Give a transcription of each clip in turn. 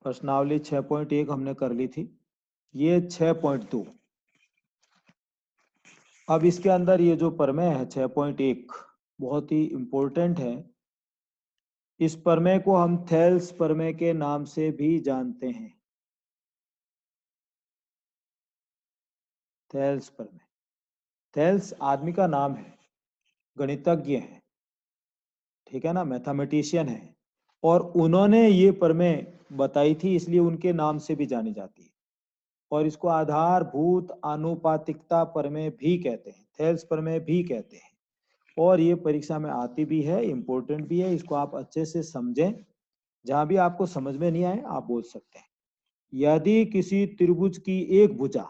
प्रश्नावली 6.1 हमने कर ली थी, ये 6.2। अब इसके अंदर ये जो प्रमेय है 6.1 बहुत ही इंपॉर्टेंट है। इस प्रमेय को हम थेल्स प्रमेय के नाम से भी जानते हैं। थेल्स प्रमेय, थेल्स आदमी का नाम है, गणितज्ञ है, ठीक है ना, मैथमेटिशियन है, और उन्होंने ये प्रमेय बताई थी, इसलिए उनके नाम से भी जानी जाती है। और इसको आधारभूत आनुपातिकता प्रमेय भी कहते हैं, थेल्स प्रमेय भी कहते हैं। और ये परीक्षा में आती भी है, इंपॉर्टेंट भी है, इसको आप अच्छे से समझें। जहां भी आपको समझ में नहीं आए आप बोल सकते हैं। यदि किसी त्रिभुज की एक भुजा,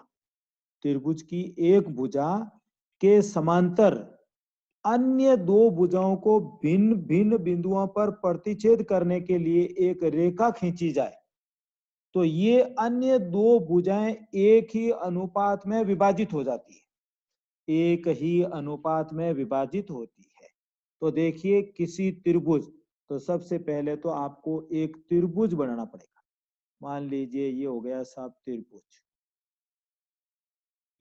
त्रिभुज की एक भुजा के समांतर अन्य दो भुजाओं को भिन्न भिन्न बिंदुओं पर प्रतिच्छेद करने के लिए एक रेखा खींची जाए, तो ये अन्य दो भुजाएं एक ही अनुपात में विभाजित हो जाती है, एक ही अनुपात में विभाजित होती है। तो देखिए किसी त्रिभुज, तो सबसे पहले तो आपको एक त्रिभुज बनाना पड़ेगा। मान लीजिए ये हो गया साहब त्रिभुज,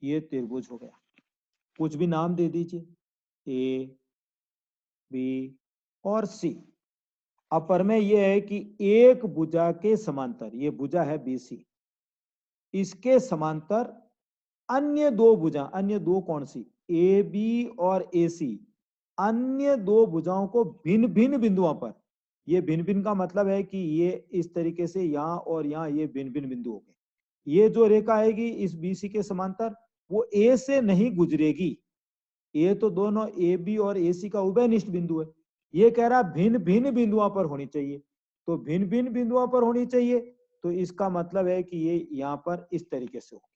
ये त्रिभुज हो गया, कुछ भी नाम दे दीजिए, ए बी और सी। अपर में यह है कि एक भुजा के समांतर, ये भुजा है बीसी, इसके समांतर अन्य दो भुजा, अन्य दो कौन सी, ए बी और ए सी, अन्य दो भुजाओं को भिन्न भिन्न बिंदुओं पर, ये भिन्न भिन्न का मतलब है कि ये इस तरीके से यहां और यहां ये भिन्न भिन्न बिंदु हो गए। ये जो रेखा आएगी इस बीसी के समांतर, वो ए से नहीं गुजरेगी, ये तो दोनों ए बी और ए सी का उभयनिष्ठ बिंदु है। ये कह रहा भिन्न भिन्न बिंदुओं पर होनी चाहिए, तो भिन्न भिन्न बिंदुओं पर होनी चाहिए, तो इसका मतलब है कि ये यहां पर इस तरीके से होगी।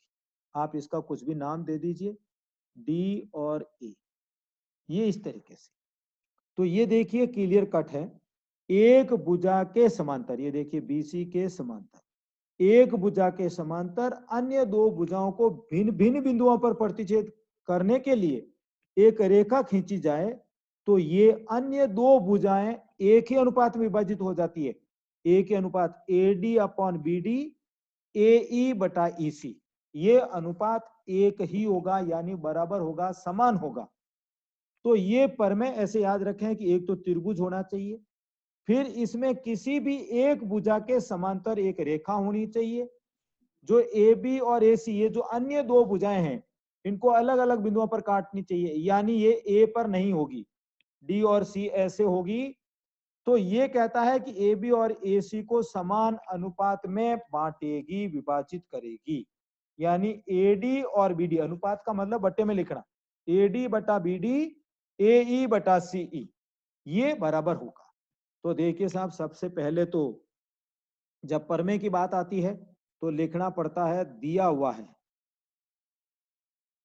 आप इसका कुछ भी नाम दे दीजिए, डी और ए, ये इस तरीके से। तो ये देखिए क्लियर कट है, एक भुजा के समांतर, ये देखिए बीसी के समांतर, एक भुजा के समांतर अन्य दो भुजाओं को भिन्न भिन्न बिंदुओं पर प्रतिच्छेद करने के लिए एक रेखा खींची जाए, तो ये अन्य दो भुजाएं एक ही अनुपात में विभाजित हो जाती है, एक ही अनुपात, A D upon B D, A E बटा ई सी, ये अनुपात एक ही होगा, यानी बराबर होगा, समान होगा। तो ये प्रमेय ऐसे याद रखें कि एक तो त्रिभुज होना चाहिए, फिर इसमें किसी भी एक भुजा के समांतर एक रेखा होनी चाहिए, जो ए बी और ए सी, ये जो अन्य दो भुजाएं हैं, इनको अलग अलग बिंदुओं पर काटनी चाहिए, यानी ये ए पर नहीं होगी, डी और सी ऐसे होगी। तो ये कहता है कि ए बी और ए सी को समान अनुपात में बांटेगी, विभाजित करेगी, यानी ए डी और बी डी, अनुपात का मतलब बट्टे में लिखना, ए डी बटा बी डी, ए ई बटा सी ई, ये बराबर होगा। तो देखिए साहब, सबसे पहले तो जब प्रमेय की बात आती है तो लिखना पड़ता है दिया हुआ है,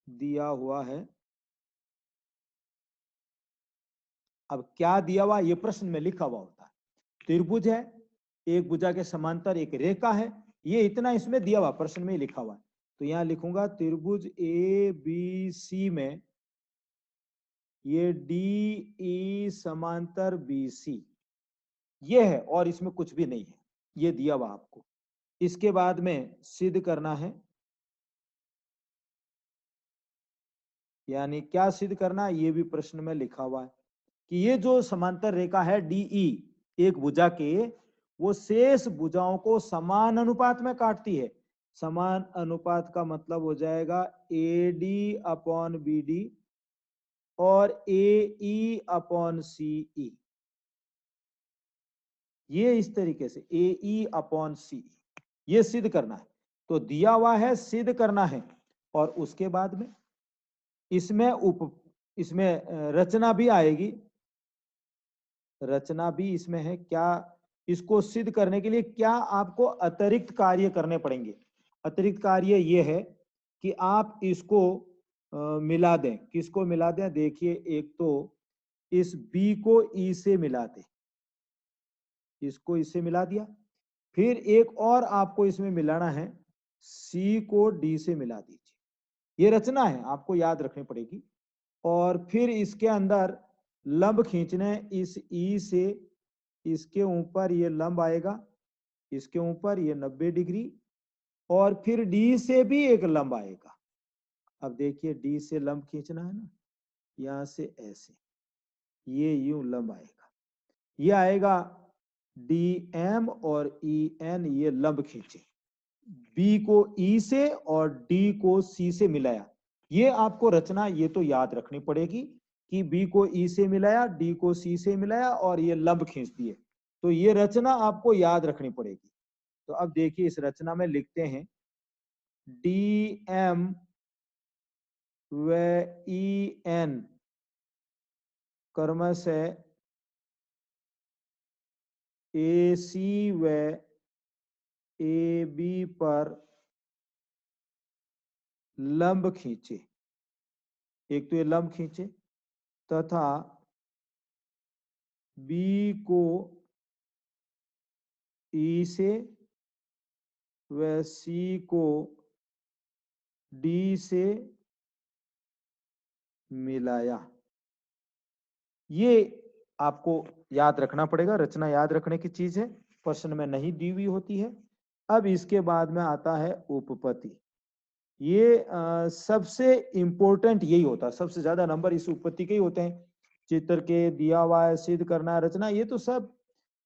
दिया हुआ है। अब क्या दिया हुआ, ये प्रश्न में लिखा हुआ होता है। त्रिभुज है, एक भुजा के समांतर एक रेखा है, ये इतना इसमें दिया हुआ, प्रश्न में लिखा हुआ है। तो यहां लिखूंगा त्रिभुज ए बी सी में ये डी ई समांतर बी सी, ये है, और इसमें कुछ भी नहीं है, ये दिया हुआ आपको। इसके बाद में सिद्ध करना है, यानी क्या सिद्ध करना है, ये भी प्रश्न में लिखा हुआ है कि ये जो समांतर रेखा है डीई, एक भुजा के, वो शेष भुजाओं को समान अनुपात में काटती है। समान अनुपात का मतलब हो जाएगा A D upon B D और ए ई अपॉन सी ई, ये इस तरीके से ए ई अपॉन सी, ये सिद्ध करना है। तो दिया हुआ है, सिद्ध करना है, और उसके बाद में इसमें रचना भी आएगी, रचना भी इसमें है। क्या इसको सिद्ध करने के लिए क्या आपको अतिरिक्त कार्य करने पड़ेंगे? अतिरिक्त कार्य ये है कि आप इसको मिला दें। किसको मिला दें? देखिए, एक तो इस बी को ई से मिला दें, इसको इससे मिला दिया, फिर एक और आपको इसमें मिलाना है, सी को डी से मिला दीजिए। ये रचना है, आपको याद रखनी पड़ेगी। और फिर इसके अंदर लंब खींचने, इस ई से इसके ऊपर ये लंब आएगा, इसके ऊपर ये 90 डिग्री, और फिर डी से भी एक लंब आएगा। अब देखिए डी से लंब खींचना है ना, यहां से ऐसे, ये यूं लंब आएगा, ये आएगा डी एम और ई एन, ये लंब खींचे, बी को ई से और डी को सी से मिलाया। ये आपको रचना ये तो याद रखनी पड़ेगी कि बी को ई से मिलाया, डी को सी से मिलाया और ये लंब खींच दिए, तो ये रचना आपको याद रखनी पड़ेगी। तो अब देखिए इस रचना में लिखते हैं डी एम व ई एन क्रमशः ए सी व ए बी पर लंब खींचे, एक तो ये लंब खींचे, तथा बी को ई से व सी को डी से मिलाया। ये आपको याद रखना पड़ेगा, रचना याद रखने की चीज है, प्रश्न में नहीं दी हुई होती है। अब इसके बाद में आता है उपपत्ति। ये सबसे इंपॉर्टेंट यही होता है, सबसे ज्यादा नंबर इस उपपत्ति के ही होते हैं। चित्र के दिया हुआ है, सिद्ध करना, रचना, ये तो सब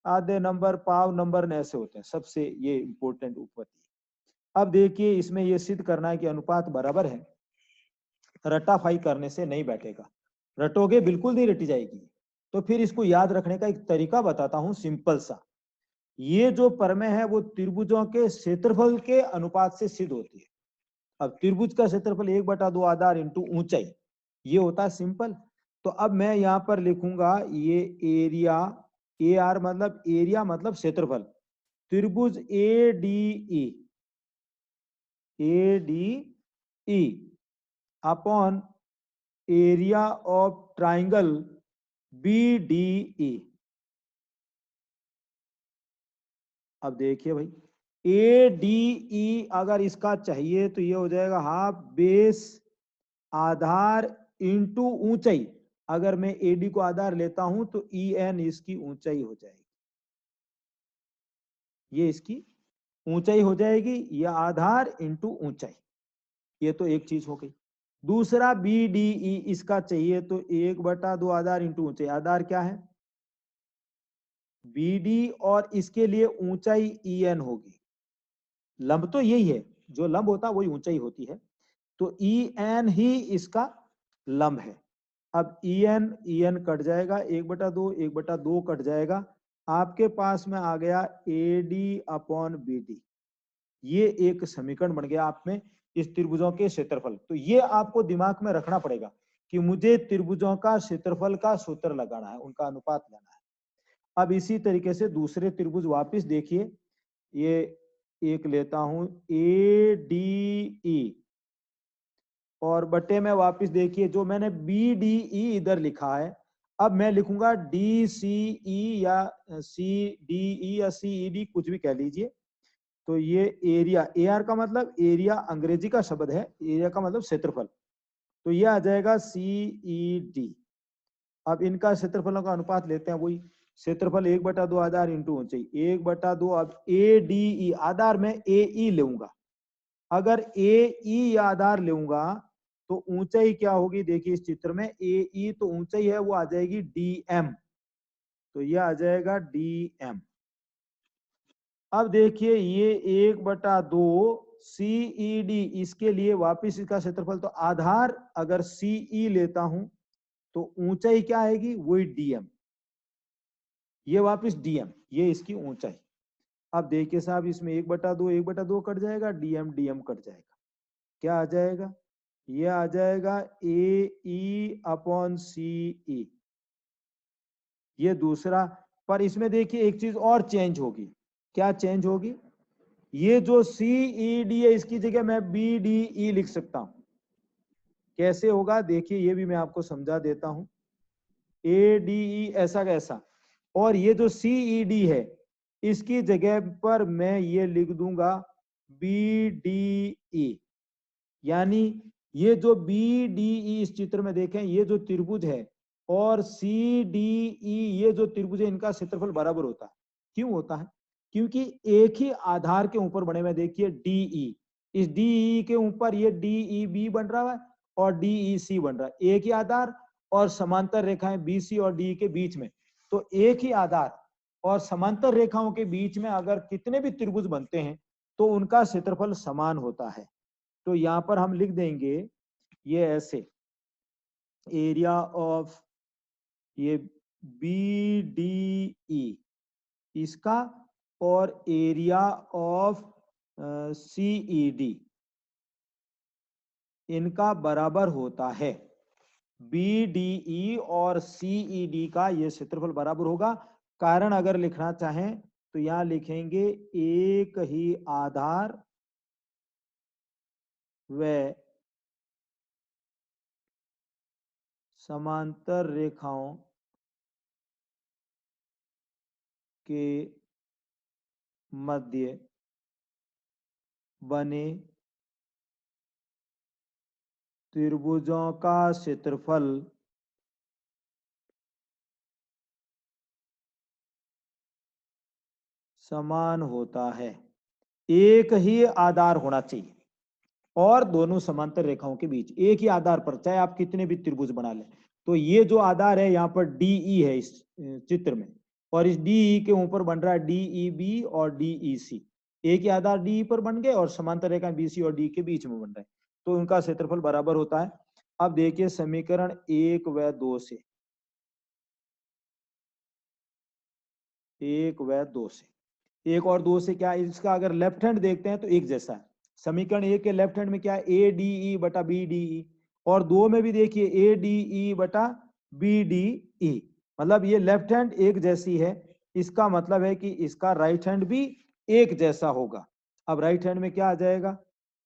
आधे नंबर, पाव नंबर ऐसे होते हैं, सबसे ये इंपॉर्टेंट उपपत्ति। अब देखिए इसमें ये सिद्ध करना है कि अनुपात बराबर है, रटाफाई करने से नहीं बैठेगा, रटोगे बिल्कुल नहीं रटी जाएगी। तो फिर इसको याद रखने का एक तरीका बताता हूं सिंपल सा। ये जो प्रमेय है वो त्रिभुजों के क्षेत्रफल के अनुपात से सिद्ध होती है। अब त्रिभुज का क्षेत्रफल 1/2 आधार इंटू ऊंचाई, ये होता है सिंपल। तो अब मैं यहाँ पर लिखूंगा ये एरिया, ए आर मतलब एरिया मतलब क्षेत्रफल, त्रिभुज A D E upon area of triangle B D E. अब देखिए भाई, ए डी ई अगर इसका चाहिए तो ये हो जाएगा हाफ बेस आधार इंटू ऊंचाई। अगर मैं ए डी को आधार लेता हूं तो ई एन इसकी ऊंचाई हो जाएगी, ये इसकी ऊंचाई हो जाएगी, ये आधार इंटू ऊंचाई। ये तो एक चीज हो गई। दूसरा बी डी ई इसका चाहिए तो 1/2 आधार इंटू ऊंचाई। आधार क्या है? बी डी, और इसके लिए ऊंचाई ई एन होगी। लंब तो यही है, जो लंब होता है वही ऊंचाई होती है, तो ई एन ही इसका लंब है। अब ई एन कट जाएगा, 1/2 1/2 कट जाएगा, आपके पास में आ गया A D upon B D. ये एक समीकरण बन गया आप में इस त्रिभुजों के क्षेत्रफल। तो ये आपको दिमाग में रखना पड़ेगा कि मुझे त्रिभुजों का क्षेत्रफल का सूत्र लगाना है, उनका अनुपात लेना है। अब इसी तरीके से दूसरे त्रिभुज वापस देखिए, ये एक लेता हूं ए डी ई, और बटे में वापस देखिए जो मैंने बी डी ई इधर लिखा है, अब मैं लिखूंगा डी सी ई या सी डी ई या सी ई डी, कुछ भी कह लीजिए। तो ये एरिया, ए आर का मतलब एरिया अंग्रेजी का शब्द है, एरिया का मतलब क्षेत्रफल, तो ये आ जाएगा सी ई डी। अब इनका क्षेत्रफलों का अनुपात लेते हैं, वही क्षेत्रफल 1/2 आधार इंटू ऊंचाई 1/2। अब ए डी ई, आधार में ए ई लूंगा, अगर ए ई आधार लूंगा तो ऊंचाई क्या होगी? देखिए इस चित्र में ए ई तो ऊंचाई है, वो आ जाएगी डी एम, तो ये आ जाएगा डी एम। अब देखिए ये 1/2 सी ई डी, इसके लिए वापिस इसका क्षेत्रफल, तो आधार अगर सी ई लेता हूं तो ऊंचाई क्या आएगी? वही डीएम, ये वापिस डीएम, ये इसकी ऊंचाई। अब देखिए साहब इसमें 1/2 कट जाएगा, डीएम डीएम कट जाएगा, क्या आ जाएगा? ये आ जाएगा ए ई अपॉन सी ई। ये दूसरा, पर इसमें देखिए एक चीज और चेंज होगी। क्या चेंज होगी? ये जो सी ई डी है इसकी जगह मैं बी डी ई लिख सकता हूं। कैसे होगा देखिए, ये भी मैं आपको समझा देता हूं। ए डी ई ऐसा कैसा, और ये जो सी ई डी है इसकी जगह पर मैं ये लिख दूंगा बी डी ई। यानी ये जो बी डी ई इस चित्र में देखें, ये जो त्रिभुज है और सी डी ई ये जो त्रिभुज है, इनका क्षेत्रफल बराबर होता है। क्यों होता है? क्योंकि एक ही आधार के ऊपर बने हुए, देखिए डीई, इस डीई के ऊपर ये डीईबी बन रहा है और डीईसी बन रहा है, एक ही आधार और समांतर रेखाएं बीसी और डी के बीच में। तो एक ही आधार और समांतर रेखाओं के बीच में अगर कितने भी त्रिभुज बनते हैं तो उनका क्षेत्रफल समान होता है। तो यहां पर हम लिख देंगे ये ऐसे, एरिया ऑफ ये बी डी ई इसका और एरिया ऑफ सीई डी इनका बराबर होता है। बी डी ई और सीई डी का ये क्षेत्रफल बराबर होगा। कारण अगर लिखना चाहें तो यहां लिखेंगे एक ही आधार व समांतर रेखाओं के मध्य बने त्रिभुजों का क्षेत्रफल समान होता है। एक ही आधार होना चाहिए और दोनों समांतर रेखाओं के बीच एक ही आधार पर, चाहे आप कितने भी त्रिभुज बना लें। तो ये जो आधार है यहाँ पर डीई है इस चित्र में, और इस डीई के ऊपर बन रहा है डीईबी और डीईसी। एक ही आधार डी पर बन गए और समांतर रेखा बीसी और डी के बीच में बन रहे हैं, तो उनका क्षेत्रफल बराबर होता है। अब देखिए समीकरण 1 व 2 से, 1 व 2 से, 1 और 2 से क्या, इसका अगर लेफ्ट हैंड देखते हैं तो एक जैसा है। समीकरण 1 के लेफ्ट हैंड में क्या है, ए डी ई बटा बी डी ई, और 2 में भी देखिए ए डी ई बटा बी डी ई, मतलब ये लेफ्ट हैंड एक जैसी है। इसका मतलब है कि इसका राइट हैंड भी एक जैसा होगा। अब राइट हैंड में क्या आ जाएगा,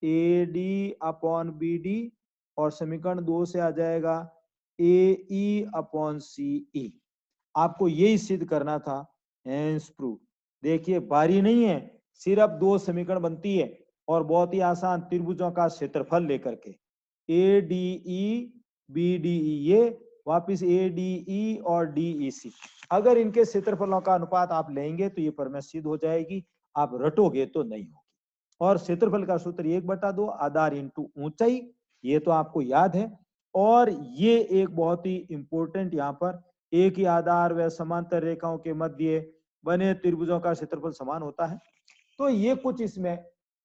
A D upon B D, और समीकरण 2 से आ जाएगा ए ई अपॉन सी ई। आपको यही सिद्ध करना था, हेंस प्रूव। देखिए बारी नहीं है, सिर्फ 2 समीकरण बनती है और बहुत ही आसान, त्रिभुजों का क्षेत्रफल लेकर के A D E B D E, ये वापिस ए डी ई और डी ई सी। अगर इनके क्षेत्रफलों का अनुपात आप लेंगे तो ये प्रमेय सिद्ध हो जाएगी, आप रटोगे तो नहीं होगी। और क्षेत्रफल का सूत्र 1/2 आधार इंटू ऊंचाई, ये तो आपको याद है। और ये एक बहुत ही इंपॉर्टेंट, यहाँ पर एक ही आधार व समांतर रेखाओं के मध्य बने त्रिभुजों का क्षेत्रफल समान होता है। तो ये कुछ इसमें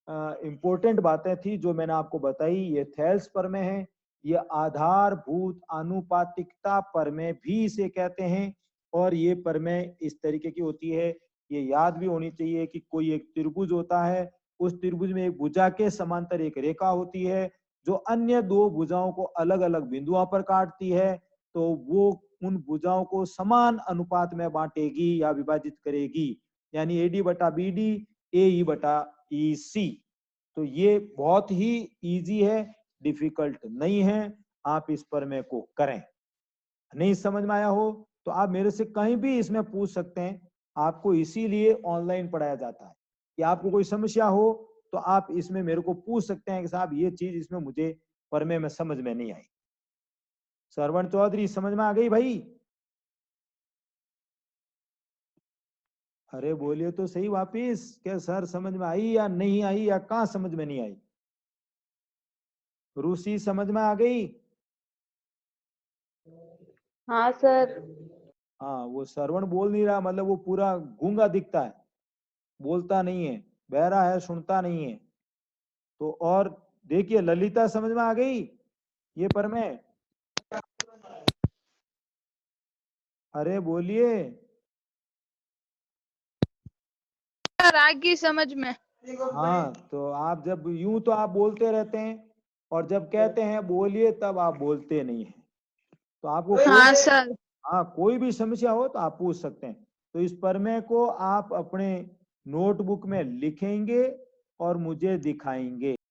इंपॉर्टेंट बातें थी जो मैंने आपको बताई। ये थेल्स प्रमेय है, ये आधारभूत आनुपातिकता प्रमेय भी इसे कहते हैं। और ये प्रमेय इस तरीके की होती है, ये याद भी होनी चाहिए कि कोई एक त्रिभुज होता है, उस त्रिभुज में एक भुजा के समांतर एक रेखा होती है जो अन्य दो भुजाओं को अलग अलग बिंदुओं पर काटती है। तो वो उन भुजाओं को समान अनुपात में बांटेगी या विभाजित करेगी, यानी एडी बटा बी डी, ए ई बटा ई सी। तो ये बहुत ही इजी है, डिफिकल्ट नहीं है। आप इस प्रमेय को करें। नहीं समझ में आया हो तो आप मेरे से कहीं भी इसमें पूछ सकते हैं। आपको इसीलिए ऑनलाइन पढ़ाया जाता है कि आपको कोई समस्या हो तो आप इसमें मेरे को पूछ सकते हैं कि साहब ये चीज इसमें मुझे प्रमेय में समझ में नहीं आई। श्रवण चौधरी समझ में आ गई भाई? अरे बोलिए तो सही वापिस, क्या सर समझ में आई या नहीं आई, या कहाँ समझ में नहीं आई? रूसी समझ में आ गई? हाँ सर। हाँ, वो श्रवण बोल नहीं रहा, मतलब वो पूरा गूंगा दिखता है, बोलता नहीं है, बहरा है, सुनता नहीं है। तो और देखिए ललिता समझ में आ गई ये प्रमेय? अरे बोलिए। सर आगे समझ में। हाँ, तो आप जब यूं तो आप बोलते रहते हैं और जब कहते हैं बोलिए तब आप बोलते नहीं हैं। तो आपको हाँ सर। हाँ, कोई भी समस्या हो तो आप पूछ सकते हैं। तो इस प्रमेय को आप अपने नोटबुक में लिखेंगे और मुझे दिखाएंगे।